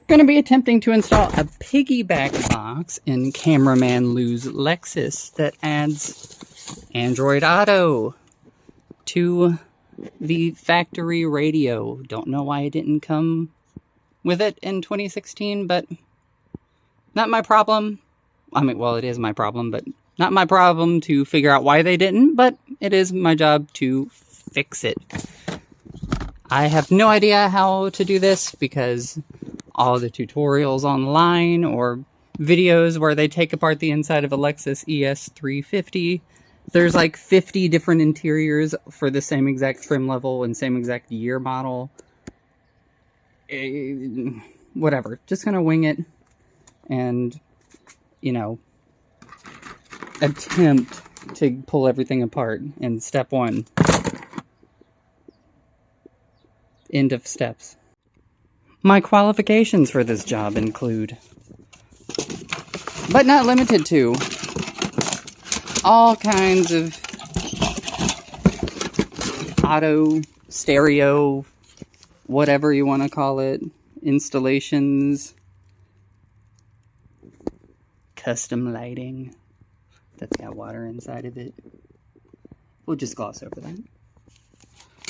Going to be attempting to install a piggyback box in Cameraman Lou's Lexus that adds Android Auto to the factory radio. Don't know why it didn't come with it in 2016, but not my problem. I mean, well, it is my problem, but not my problem to figure out why they didn't, but it is my job to fix it. I have no idea how to do this because all the tutorials online or videos where they take apart the inside of a Lexus ES350, there's like 50 different interiors for the same exact trim level and same exact year model. Whatever. Just gonna wing it and, you know, attempt to pull everything apart in step 1. End of steps. My qualifications for this job include, but not limited to, all kinds of auto, stereo, whatever you want to call it, installations, custom lighting that's got water inside of it. We'll just gloss over that.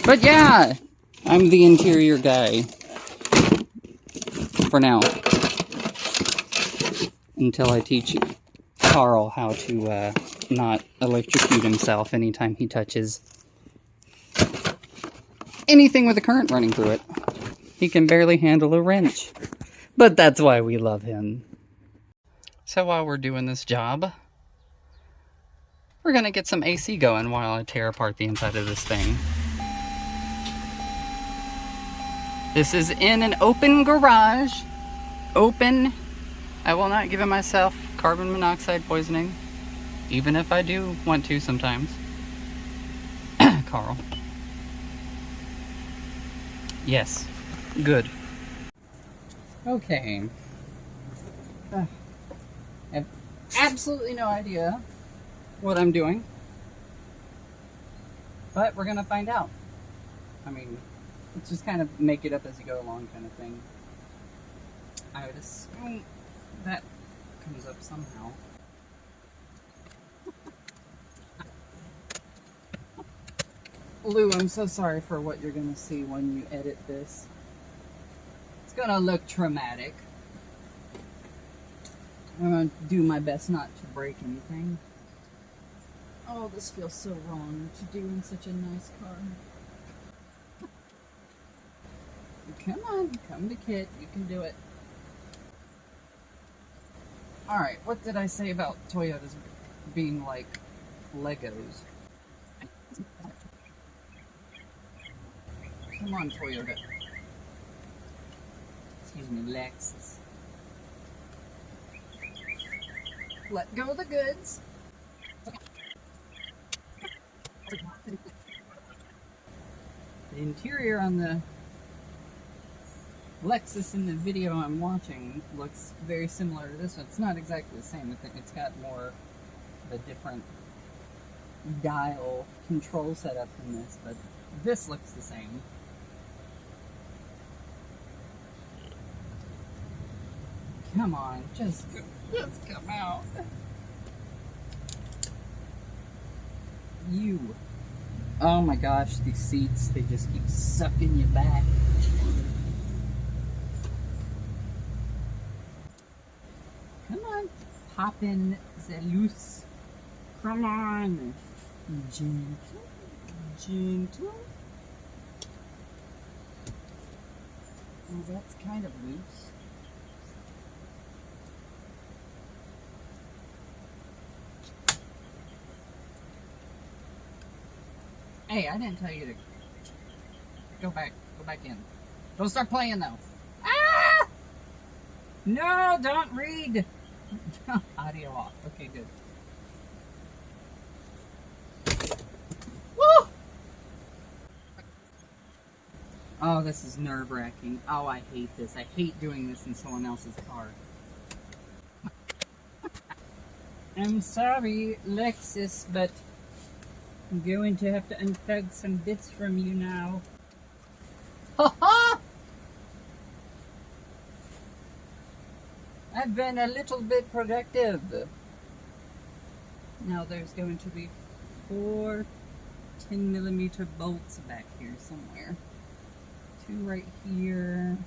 But yeah, I'm the interior guy. For now. Until I teach Karl how to not electrocute himself anytime he touches anything with a current running through it. He can barely handle a wrench. But that's why we love him. So while we're doing this job, we're gonna get some AC going while I tear apart the inside of this thing. This is in an open garage. Open. I will not give myself carbon monoxide poisoning. Even if I do want to sometimes. Karl. Yes. Good. Okay. I have absolutely no idea what I'm doing. But we're gonna find out. I mean, it's just kind of make it up as you go along kind of thing. I would assume that comes up somehow. Lou, I'm so sorry for what you're going to see when you edit this. It's going to look traumatic. I'm going to do my best not to break anything. Oh, this feels so wrong to do in such a nice car. Come on, come to Kit, you can do it. Alright, what did I say about Toyotas being like Legos? Come on, Toyota. Excuse me, Lexus. Let go of the goods. The interior on the Lexus in the video I'm watching looks very similar to this one. It's not exactly the same. I think it's got more of a different dial control setup than this, but this looks the same. Come on, just come out. You. Oh my gosh, these seats, they just keep sucking you back. Come on, pop in the loose. Come on. Gentle, gentle. Oh, that's kind of loose. Hey, I didn't tell you to go back in. Don't start playing though. Ah! No, don't read. Audio off. Okay, good. Woo! Oh, this is nerve-wracking. Oh, I hate this. I hate doing this in someone else's car. I'm sorry, Lexus, but I'm going to have to unplug some bits from you now. Ha ha! I've been a little bit productive. Now there's going to be 4 10mm bolts back here somewhere. 2 right here.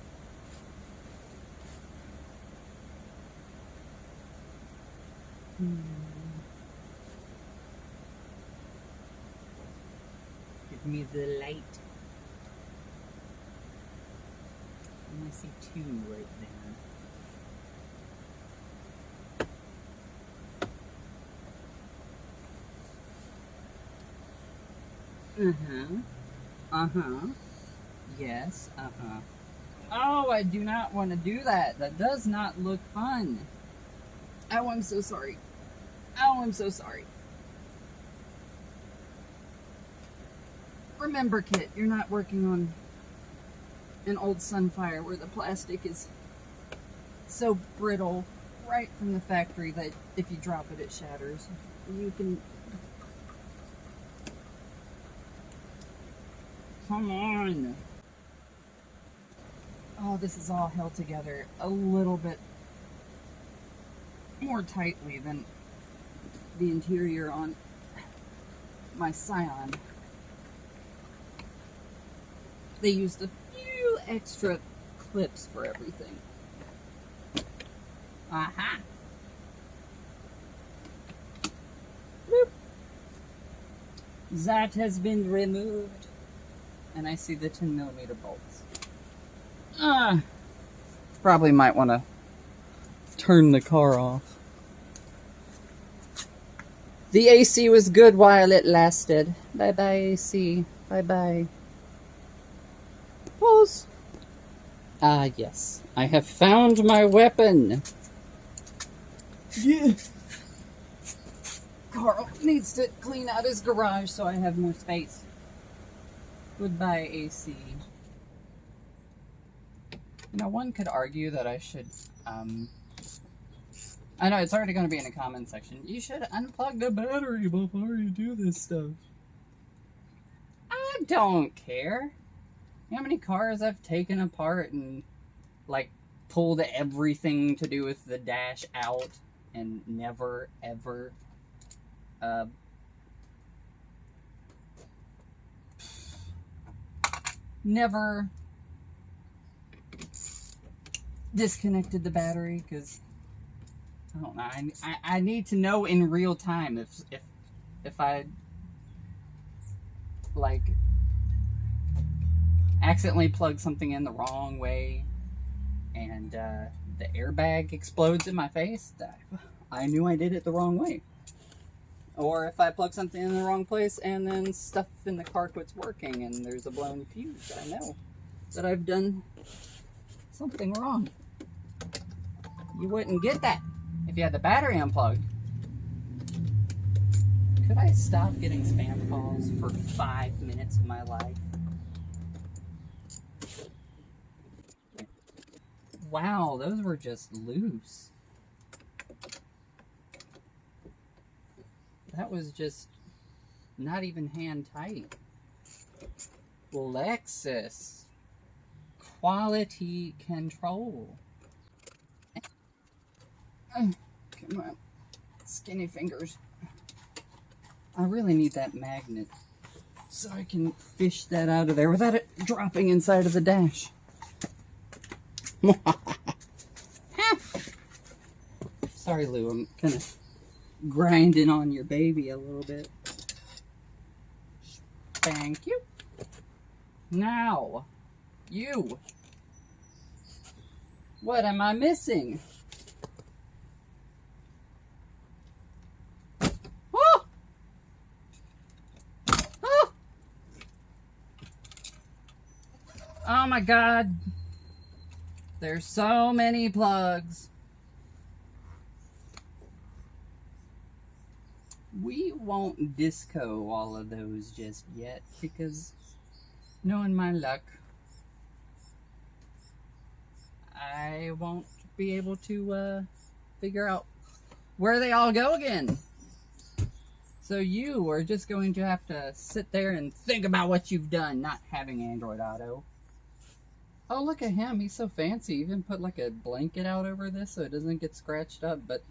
Give me the light. I see 2 right there. Yes, Oh, I do not want to do that. That does not look fun. Oh, I'm so sorry. Oh, I'm so sorry. Remember, Kit, you're not working on an old Sunfire where the plastic is so brittle right from the factory that if you drop it, it shatters. You can... Come on. Oh, this is all held together a little bit more tightly than the interior on my Scion. They used a few extra clips for everything. Aha! Bloop. That has been removed. And I see the 10mm bolts. Probably might want to turn the car off. The AC was good while it lasted. Bye-bye, AC. Bye-bye. Pause. Ah, yes. I have found my weapon. Yeah. Carl needs to clean out his garage so I have more space. Goodbye, AC. You know, one could argue that I should, I know it's already going to be in the comment section. You should unplug the battery before you do this stuff. I don't care. You know how many cars I've taken apart and, like, pulled everything to do with the dash out and never, ever, never disconnected the battery because I don't know. I need to know in real time if I like accidentally plug something in the wrong way and the airbag explodes in my face. I knew I did it the wrong way. Or if I plug something in the wrong place and then stuff in the car quits working and there's a blown fuse, I know that I've done something wrong. You wouldn't get that if you had the battery unplugged. Could I stop getting spam calls for 5 minutes of my life? Wow, those were just loose. That was just not even hand tight. Lexus. Quality control. Come on. Skinny fingers. I really need that magnet so I can fish that out of there without it dropping inside of the dash. Sorry, Lou. I'm kind of grinding on your baby a little bit. Thank you. Now, you. What am I missing? Oh! Oh! Oh my God. There's so many plugs. We won't disco all of those just yet because, knowing my luck, I won't be able to figure out where they all go again. So you are just going to have to sit there and think about what you've done, not having Android Auto. Oh, look at him. He's so fancy. He even put like a blanket out over this so it doesn't get scratched up, but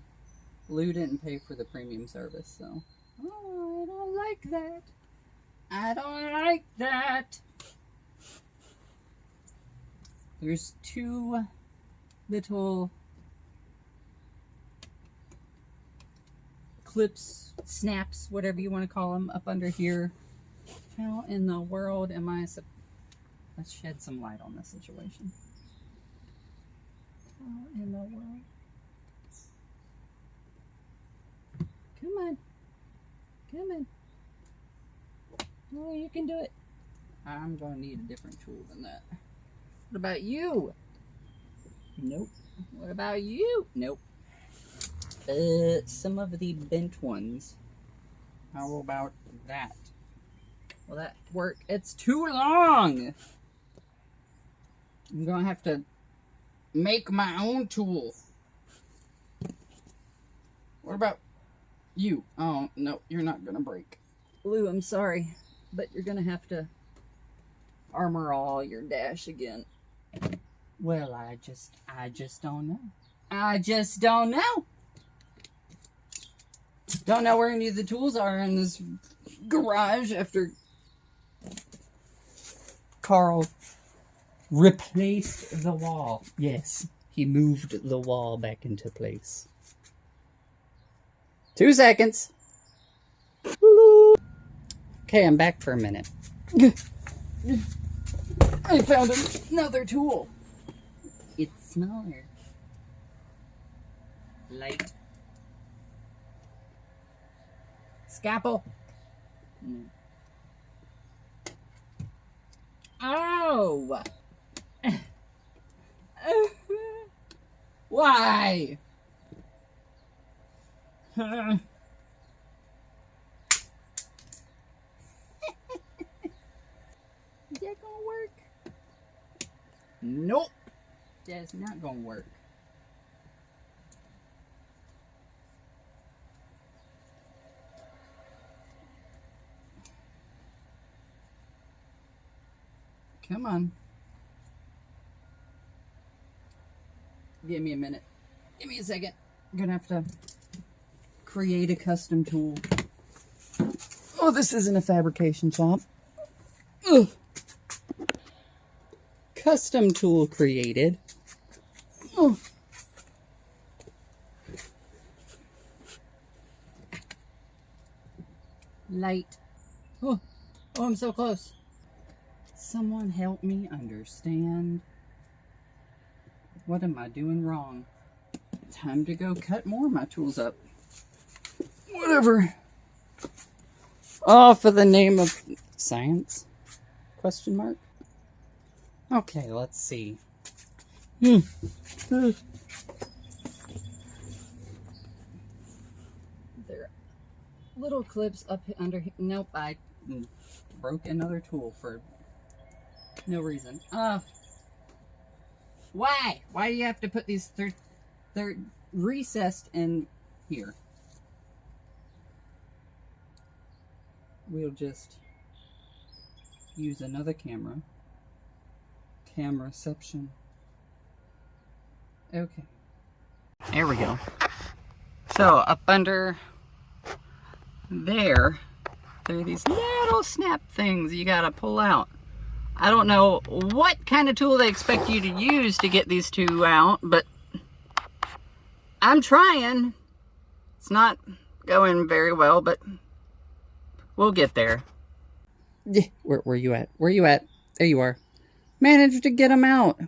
Lou didn't pay for the premium service, so. Oh, I don't like that. I don't like that. There's two little clips, snaps, whatever you want to call them, up under here. How in the world am I supposed... Let's shed some light on this situation. How in the world? Come on. Come on. Oh, you can do it. I'm going to need a different tool than that. What about you? Nope. What about you? Nope. Some of the bent ones. How about that? Will that work? It's too long! I'm gonna have to make my own tool. What about you? Oh, no, you're not gonna break. Lou, I'm sorry, but you're gonna have to armor all your dash again. Well, I just don't know. I just don't know. Don't know where any of the tools are in this garage after Carl replaced the wall. Yes, he moved the wall back into place. 2 seconds. Okay, I'm back for a minute. I found another tool. It's smaller. Light. Scalpel. Oh! Why? Is that gonna work? Nope. That's not gonna work. Come on. Give me a minute. Give me a second. I'm gonna have to create a custom tool. Oh, this isn't a fabrication shop. Ugh. Custom tool created. Oh. Light. Oh, I'm so close. Someone help me understand. What am I doing wrong? Time to go cut more of my tools up. Whatever. Oh, for the name of science? Question mark? Okay, let's see. There are little clips up under here. Nope, I broke another tool for no reason. Why? Why do you have to put these? They're recessed in here. We'll just use another camera. Cameraception. Okay. There we go. So up under there are these little snap things you gotta pull out. I don't know what kind of tool they expect you to use to get these two out, but I'm trying. It's not going very well, but we'll get there. Where you at? Where you at? There you are. Managed to get them out.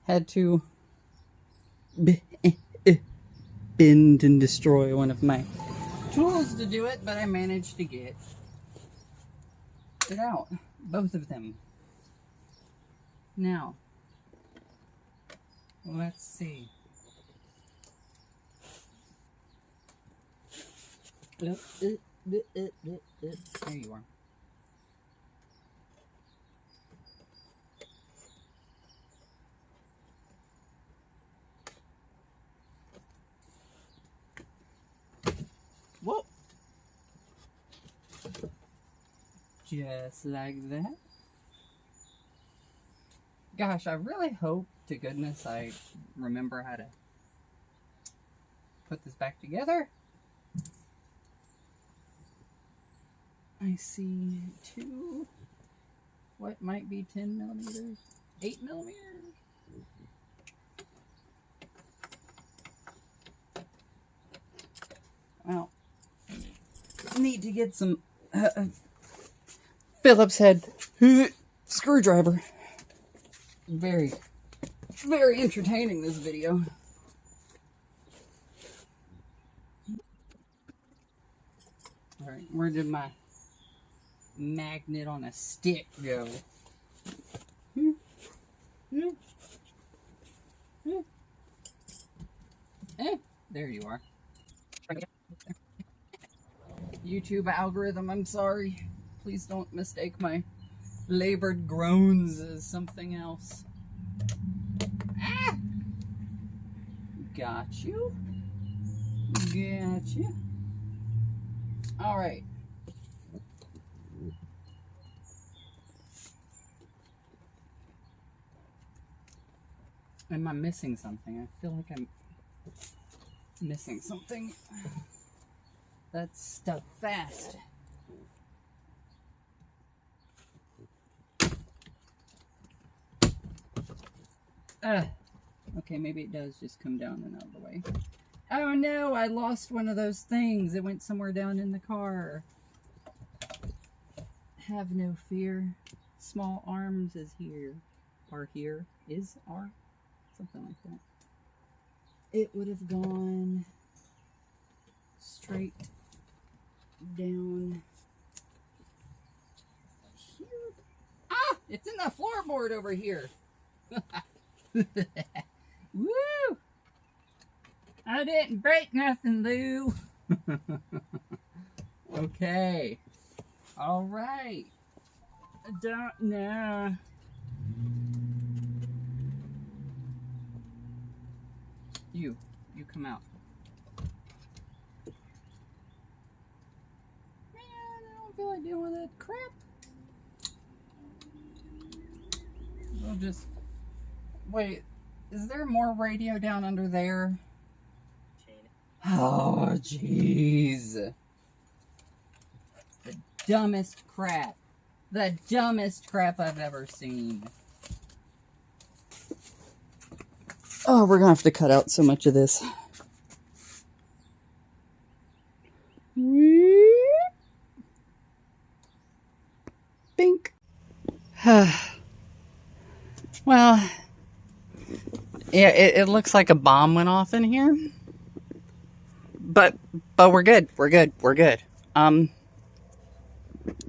Had to bend and destroy one of my tools to do it, but I managed to get it out. Both of them. Now, let's see. There you are. Whoa. Just like that. Gosh, I really hope to goodness I remember how to put this back together. I see two, what might be 10 millimeters, 8 millimeters. Well, need to get some Phillips head screwdriver. Very, very entertaining, this video. Alright, where did my magnet on a stick go? There you are. YouTube algorithm, I'm sorry. Please don't mistake my labored groans as something else. Ah! Got you. Got you. Alright. Am I missing something? I feel like I'm missing something. That's stuck fast. Okay, maybe it does just come down and out of the way. Oh no, I lost one of those things. It went somewhere down in the car. Have no fear. Small arms is here. Are here. Is are. Something like that. It would have gone straight down here. Ah! It's in the floorboard over here. Woo! I didn't break nothing, Lou. Okay. Alright. I don't know. You come out. Man, I don't feel like dealing with that crap. We'll just... Wait, is there more radio down under there? Oh, jeez. The dumbest crap. The dumbest crap I've ever seen. Oh, we're gonna have to cut out so much of this. Bink. Well, yeah, it looks like a bomb went off in here. But we're good. We're good. We're good.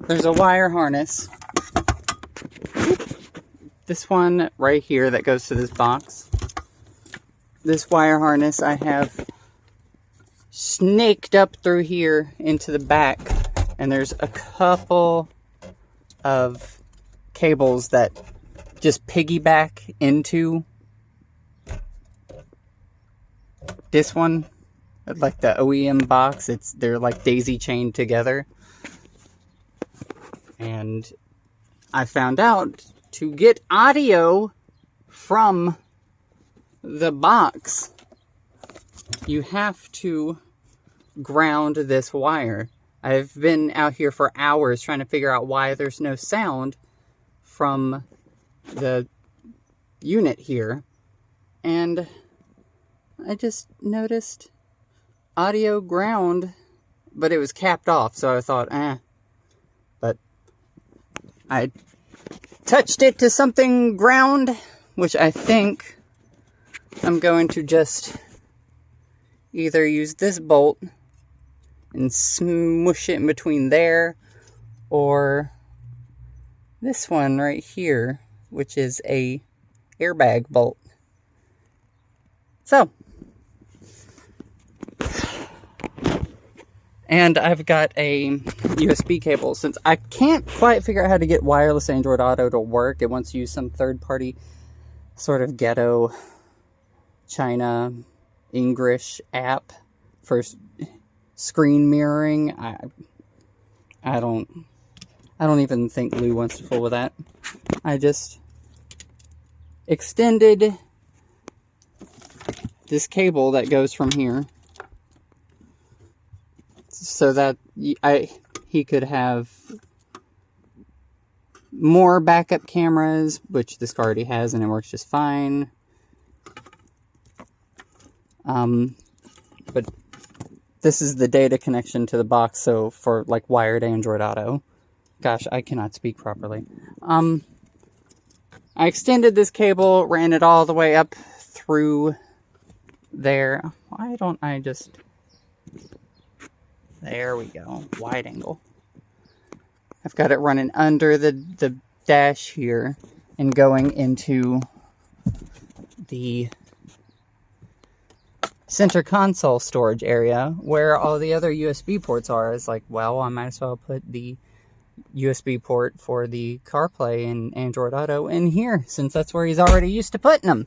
There's a wire harness. This one right here that goes to this box. This wire harness I have snaked up through here into the back. And there's a couple of cables that just piggyback into this one. Like the OEM box, they're like daisy chained together. And I found out to get audio from the box, you have to ground this wire. I've been out here for hours trying to figure out why there's no sound from the unit here. And I just noticed audio ground, but it was capped off, so I thought, but I touched it to something ground, which I think I'm going to just either use this bolt and smush it in between there, or this one right here, which is a airbag bolt. So, and I've got a USB cable. Since I can't quite figure out how to get wireless Android Auto to work, it wants to use some third-party sort of ghetto China English app for screen mirroring. I don't even think Lou wants to fool with that. I just extended this cable that goes from here so that he could have more backup cameras, which this car already has, and it works just fine. But this is the data connection to the box, so for like wired Android Auto. Gosh, I cannot speak properly. I extended this cable, ran it all the way up through there. Why don't I just... There we go. Wide angle. I've got it running under the dash here and going into the center console storage area where all the other USB ports are. It's like, well, I might as well put the USB port for the CarPlay and Android Auto in here, since that's where he's already used to putting them.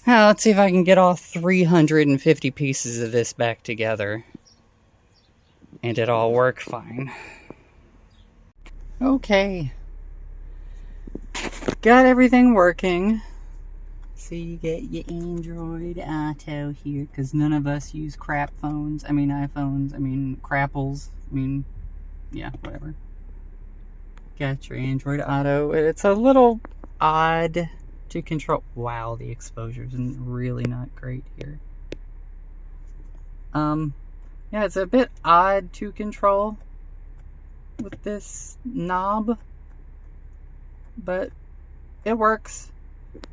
Now, let's see if I can get all 350 pieces of this back together and it all work fine. Okay. Got everything working. So you get your Android Auto here, because none of us use crap phones. I mean iPhones. I mean crapples. I mean, yeah, whatever. Got your Android Auto. It's a little odd to control. Wow, the exposure's really not great here. Yeah, it's a bit odd to control with this knob, but it works.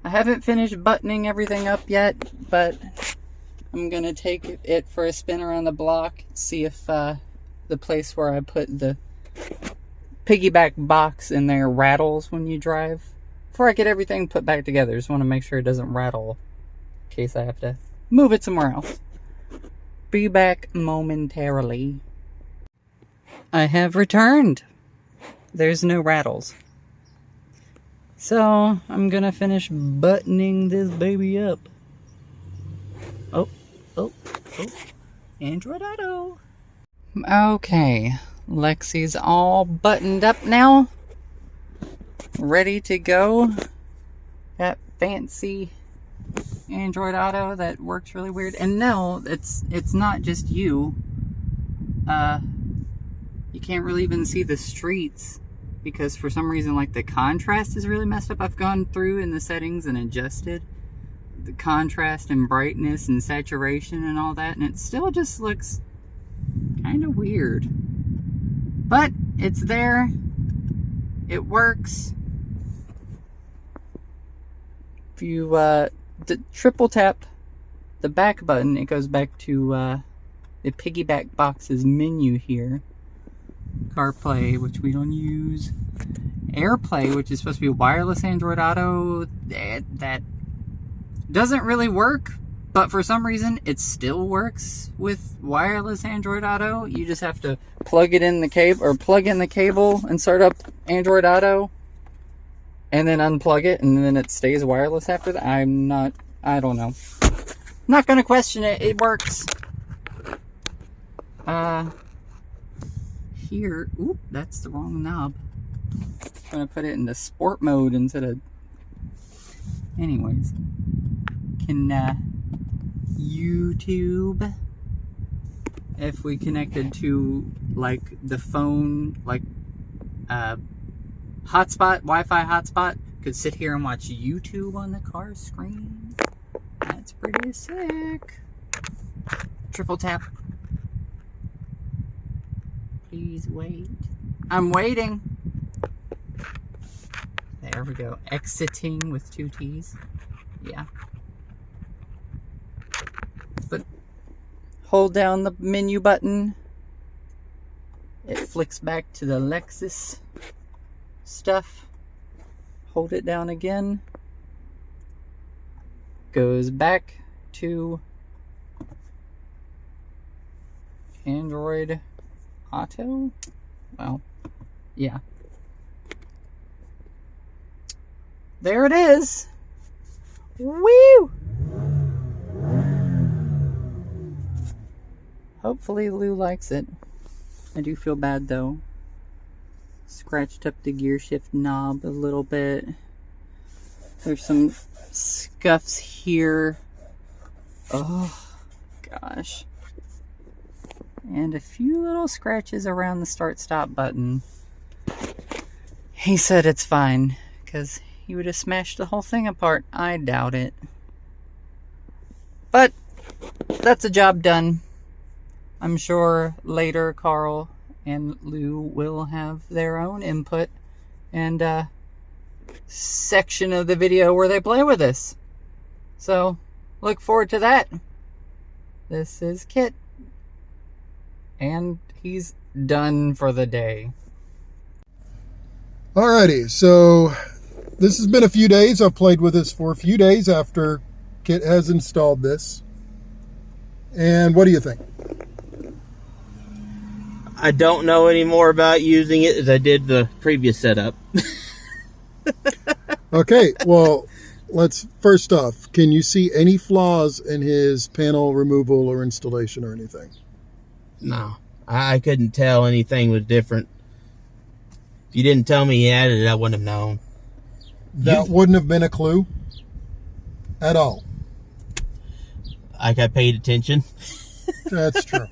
I haven't finished buttoning everything up yet, but I'm gonna take it for a spin around the block, see if the place where I put the piggyback box in there rattles when you drive. Before I get everything put back together, just want to make sure it doesn't rattle in case I have to move it somewhere else. Be back momentarily. I have returned. There's no rattles. So, I'm gonna finish buttoning this baby up. Oh. Android Auto. Okay, Lexi's all buttoned up now. Ready to go. That fancy Android Auto that works really weird. And no, it's not just you. You can't really even see the streets, because for some reason, like, the contrast is really messed up. I've gone through in the settings and adjusted the contrast and brightness and saturation and all that, and it still just looks kind of weird. But it's there. It works. If you triple tap the back button, it goes back to the piggyback box's menu here. Carplay, which we don't use. AirPlay, which is supposed to be wireless Android Auto, that doesn't really work, but for some reason it still works with wireless Android Auto. You just have to plug it in the cable, or plug in the cable and start up Android Auto, and then unplug it, and then it stays wireless after that. I don't know. Not gonna question it. It works. Here, oop, that's the wrong knob. I'm trying to put it in the sport mode instead of... Anyways. Can YouTube, if we connected to, like, the phone, like, hotspot, Wi-Fi hotspot, could sit here and watch YouTube on the car screen. That's pretty sick. Triple tap. Please wait. I'm waiting. There we go. Exiting with 2 T's. Yeah. But hold down the menu button. It flicks back to the Lexus stuff. Hold it down again. Goes back to Android Auto? Well, yeah. There it is. Woo! Hopefully Lou likes it. I do feel bad though. Scratched up the gear shift knob a little bit. There's some scuffs here. Oh, gosh. And a few little scratches around the start-stop button. He said it's fine, because he would have smashed the whole thing apart. I doubt it. But that's a job done. I'm sure later Carl and Lou will have their own input and section of the video where they play with this. So, look forward to that. This is Kit. And he's done for the day. Alrighty, so this has been a few days. I've played with this for a few days after Kit has installed this. And what do you think? I don't know any more about using it as I did the previous setup. Okay, well, let's first off, can you see any flaws in his panel removal or installation or anything? No, I couldn't tell anything was different. If you didn't tell me he added it, I wouldn't have known. That wouldn't have been a clue at all. Like I paid attention. That's true.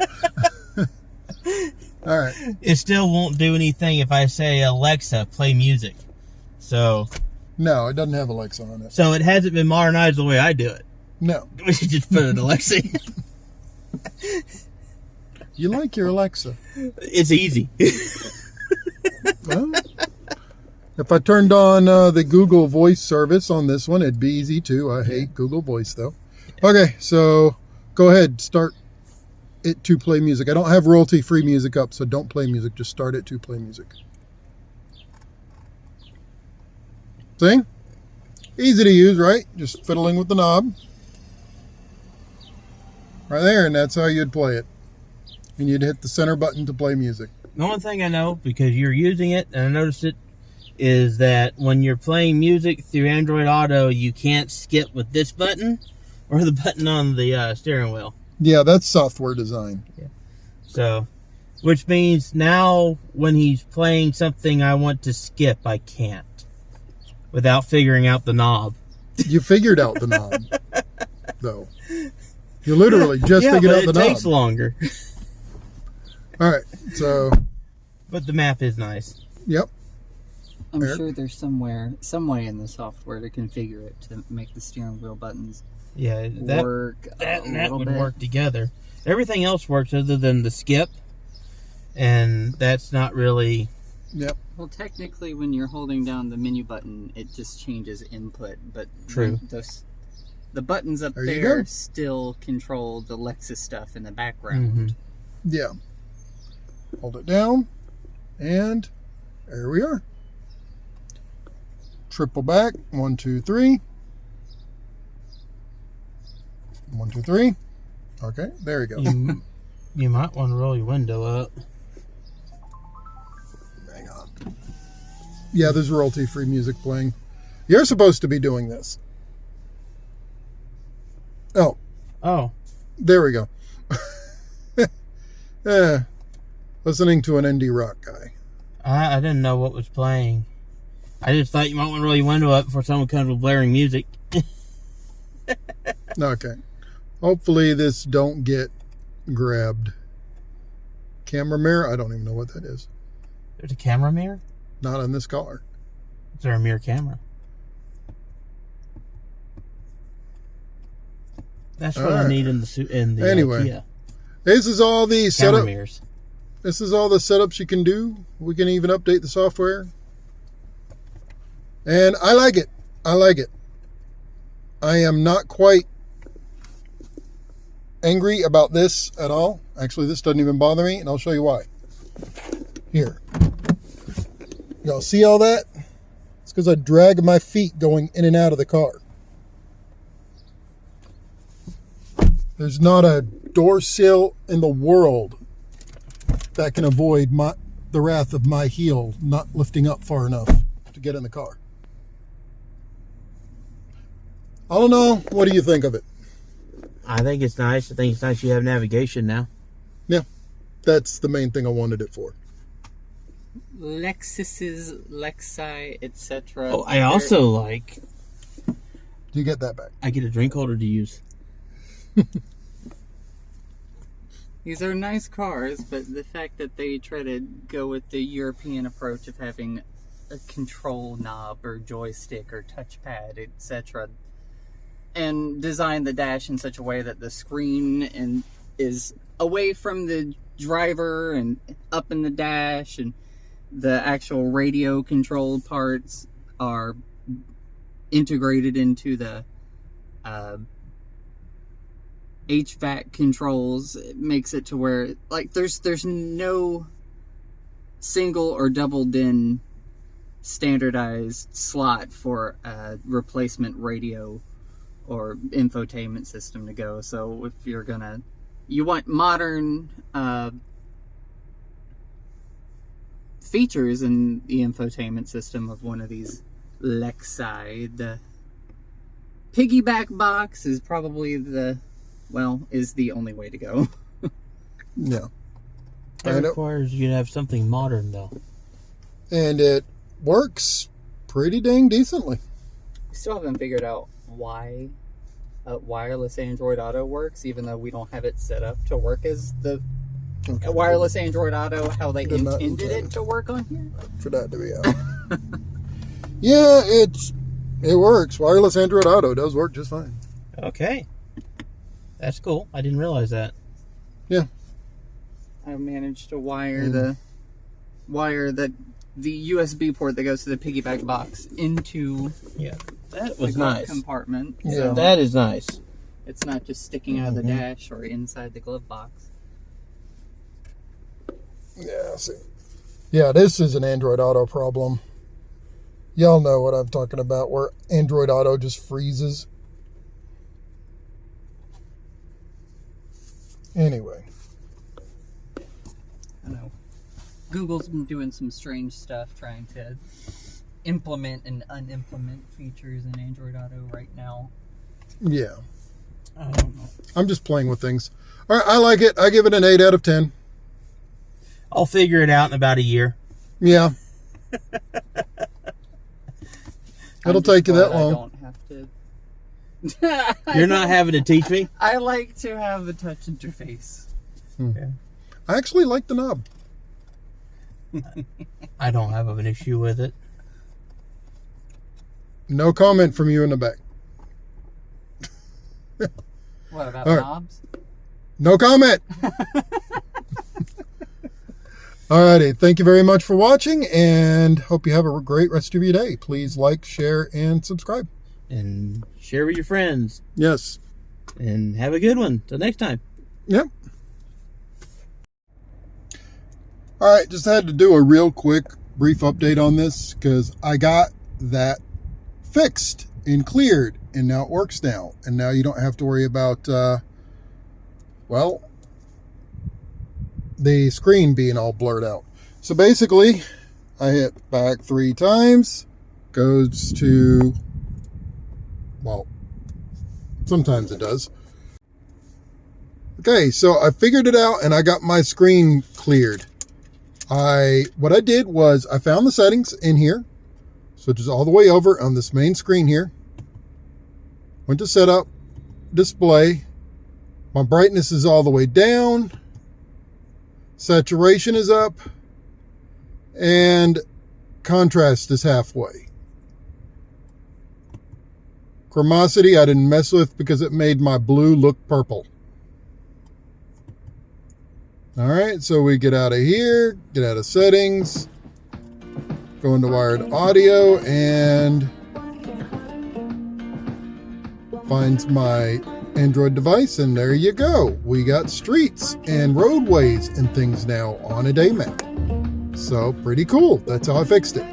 All right. It still won't do anything if I say, Alexa, play music. So. No, it doesn't have Alexa on it. So it hasn't been modernized the way I do it. No. We should just put an Alexa. You like your Alexa? It's easy. Well, if I turned on the Google Voice service on this one, it'd be easy too. I hate Google Voice though. Okay, so go ahead, start it to play music. I don't have royalty-free music up, so don't play music. Just start it to play music. See? Easy to use, right? Just fiddling with the knob. Right there, and that's how you'd play it. And you'd hit the center button to play music. The only thing I know, because you're using it, and I noticed it, is that when you're playing music through Android Auto, you can't skip with this button or the button on the steering wheel. Yeah, that's software design. Yeah. So, which means now when he's playing something I want to skip, I can't. Without figuring out the knob. You figured out the knob, though. You literally just figured out the knob. It takes longer. All right, so. But the map is nice. Yep. I'm sure there's some way in the software to configure it to make the steering wheel buttons work. That would work together. Everything else works other than the skip, and that's not really. Yep. Well, technically, when you're holding down the menu button, it just changes input. But true. The buttons up there still control the Lexus stuff in the background. Mm-hmm. Yeah. Hold it down, and there we are. Triple back. 1, 2, 3. 1, 2, 3. Okay, there we go. You might want to roll your window up. Hang on. Yeah, there's royalty-free music playing. You're supposed to be doing this. Oh, there we go. Listening to an indie rock guy. I didn't know what was playing. I just thought you might want to roll your window up before someone comes with blaring music. Okay. Hopefully this don't get grabbed. Camera mirror? I don't even know what that is. There's a camera mirror? Not on this car. Is there a mirror camera? That's what I need in the anyway, Kia. This is all the setup. Mirrors. This is all the setups you can do. We can even update the software. And I like it. I like it. I am not quite angry about this at all. Actually, this doesn't even bother me, and I'll show you why. Here. Y'all see all that? It's because I drag my feet going in and out of the car. There's not a door sill in the world that can avoid the wrath of my heel not lifting up far enough to get in the car. I don't know. What do you think of it? I think it's nice. I think it's nice you have navigation now. Yeah, that's the main thing I wanted it for. Lexuses, Lexi, etc. Oh, I also like. You get that back. I get a drink holder to use. These are nice cars, but the fact that they try to go with the European approach of having a control knob or joystick or touchpad, etc., and design the dash in such a way that the screen is away from the driver and up in the dash, and the actual radio control parts are integrated into the HVAC controls. It makes it to where like there's no single or double DIN standardized slot for a replacement radio or infotainment system to go. So if you want modern features in the infotainment system of one of these Lexi, the piggyback box is probably the only way to go. Yeah. That requires you to have something modern, though. And it works pretty dang decently. Still haven't figured out why wireless Android Auto works, even though we don't have it set up to work as the wireless Android Auto, how they intended it to work on here. For that to be out. Yeah, it works. Wireless Android Auto does work just fine. Okay. That's cool. I didn't realize that. Yeah. I managed to wire the USB port that goes to the piggyback box into That was the nice. compartment. Yeah. So That is nice. it's not just sticking out of the dash or inside the glove box. Yeah, see. Yeah, this is an Android Auto problem. Y'all know what I'm talking about, where Android Auto just freezes. Anyway. I know. Google's been doing some strange stuff trying to implement and unimplement features in Android Auto right now. Yeah. I don't know. I'm just playing with things. All right, I like it. I give it an 8 out of 10. I'll figure it out in about a year. Yeah. It'll take you that long. I don't have to. You're not having to teach me? I like to have the touch interface. Yeah. I actually like the knob. I don't have an issue with it. No comment from you in the back. What about All right. knobs? No comment. Alrighty, thank you very much for watching, and hope you have a great rest of your day. Please like, share, and subscribe. And share with your friends. Yes. And have a good one. Till next time. Yep. Alright, just had to do a real quick, brief update on this, because I got that fixed and cleared, and now it works now. And now you don't have to worry about, the screen being all blurred out. So basically, I hit back 3 times, goes to, well, sometimes it does. Okay, so I figured it out and I got my screen cleared. What I did was I found the settings in here, switches all the way over on this main screen here, went to setup, display, my brightness is all the way down, saturation is up, and contrast is halfway. Chromosity I didn't mess with because it made my blue look purple. Alright, so we get out of here, get out of settings, go into wired audio, and finds my Android device, and there you go. We got streets and roadways and things now on a day map. So pretty cool. That's how I fixed it.